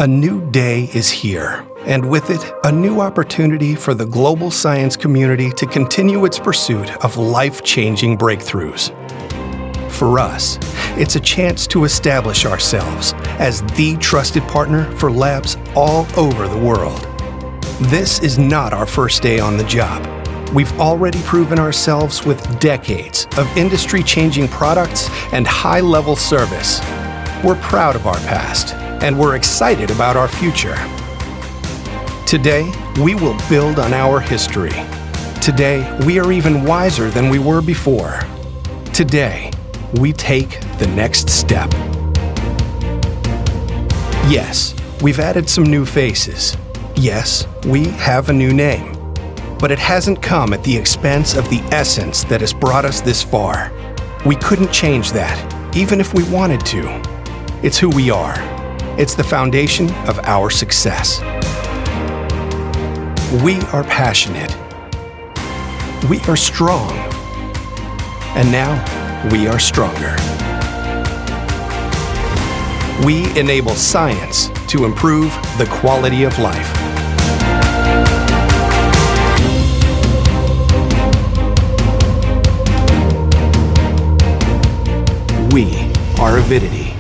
A new day is here, and with it, a new opportunity for the global science community to continue its pursuit of life-changing breakthroughs. For us, it's a chance to establish ourselves as the trusted partner for labs all over the world. This is not our first day on the job. We've already proven ourselves with decades of industry-changing products and high-level service. We're proud of our past, and we're excited about our future. Today, we will build on our history. Today, we are even wiser than we were before. Today, we take the next step. Yes, we've added some new faces. Yes, we have a new name. But it hasn't come at the expense of the essence that has brought us this far. We couldn't change that, even if we wanted to. It's who we are. It's the foundation of our success. We are passionate. We are strong. And now, we are stronger. We enable science to improve the quality of life. We are Avidity.